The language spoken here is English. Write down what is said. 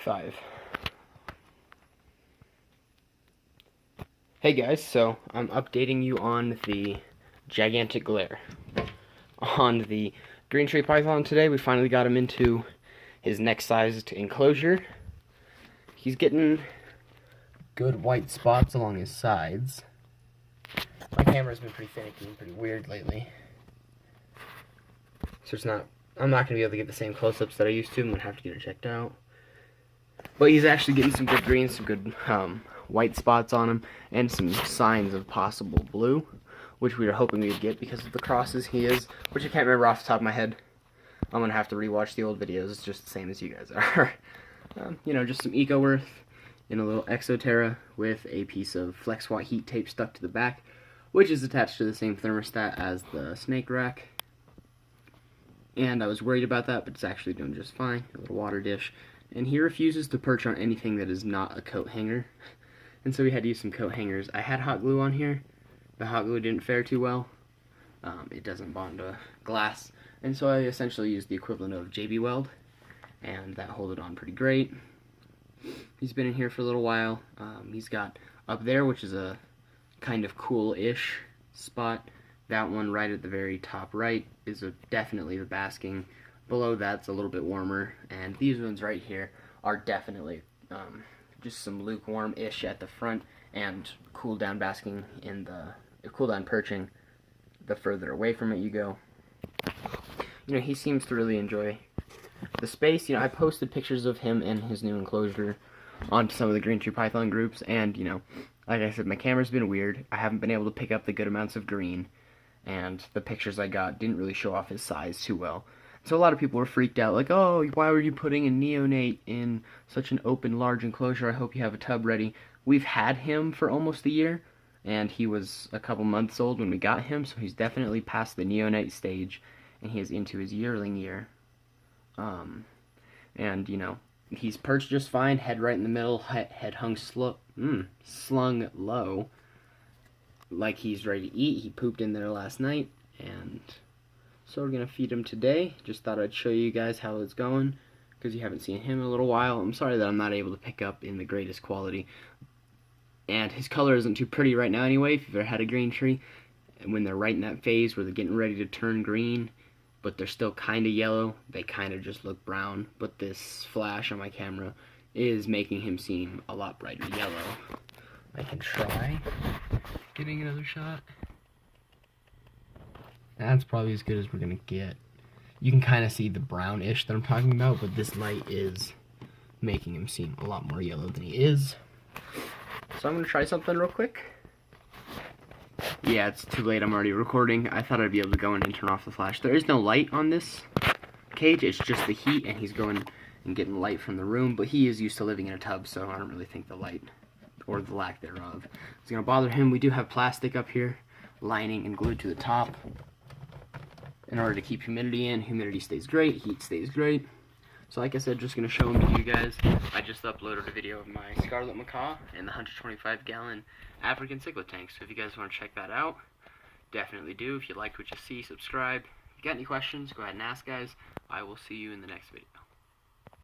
5. Hey guys, so I'm updating you on the gigantic glare. On the green tree python today, we finally got him into his neck-sized enclosure. He's getting good white spots along his sides. My camera's been pretty finicky and pretty weird lately. So I'm not going to be able to get the same close-ups that I used to. I'm going to have to get it checked out. But he's actually getting some good greens, some good white spots on him, and some signs of possible blue, which we were hoping we'd get because of the crosses he is, which I can't remember off the top of my head. I'm going to have to rewatch the old videos. It's just the same as you guys are. Just some Eco-Earth in a little Exoterra with a piece of FlexWatt heat tape stuck to the back, which is attached to the same thermostat as the snake rack. And I was worried about that, but it's actually doing just fine. A little water dish. And he refuses to perch on anything that is not a coat hanger. And so we had to use some coat hangers. I had hot glue on here. The hot glue didn't fare too well. It doesn't bond to glass. And so I essentially used the equivalent of JB Weld. And that held it on pretty great. He's been in here for a little while. He's got up there, which is a kind of cool-ish spot. That one right at the very top right is definitely the basking. Below that's a little bit warmer, and these ones right here are definitely just some lukewarm-ish at the front and cool down basking in the cool down perching the further away from it you go. He seems to really enjoy the space. I posted pictures of him and his new enclosure onto some of the green tree python groups, and like I said, my camera's been weird. I haven't been able to pick up the good amounts of green, and the pictures I got didn't really show off his size too well. So a lot of people were freaked out, like, oh, why were you putting a neonate in such an open, large enclosure? I hope you have a tub ready. We've had him for almost a year, and he was a couple months old when we got him, so he's definitely past the neonate stage, and he is into his yearling year. He's perched just fine, head right in the middle, head hung slung low, like he's ready to eat. He pooped in there last night, and so we're going to feed him today. Just thought I'd show you guys how it's going, because you haven't seen him in a little while. I'm sorry that I'm not able to pick up in the greatest quality. And his color isn't too pretty right now anyway. If you've ever had a green tree, and when they're right in that phase where they're getting ready to turn green, but they're still kind of yellow, they kind of just look brown. But this flash on my camera is making him seem a lot brighter yellow. I can try getting another shot. That's probably as good as we're going to get. You can kind of see the brownish that I'm talking about, but this light is making him seem a lot more yellow than he is. So I'm going to try something real quick. Yeah, it's too late. I'm already recording. I thought I'd be able to go in and turn off the flash. There is no light on this cage. It's just the heat, and he's going and getting light from the room, but he is used to living in a tub, so I don't really think the light, or the lack thereof, is going to bother him. We do have plastic up here, lining and glued to the top. In order to keep humidity in, humidity stays great, heat stays great. So like I said, just going to show them to you guys. I just uploaded a video of my scarlet macaw and the 125-gallon African cichlid tank. So if you guys want to check that out, definitely do. If you liked what you see, subscribe. If you got any questions, go ahead and ask, guys. I will see you in the next video.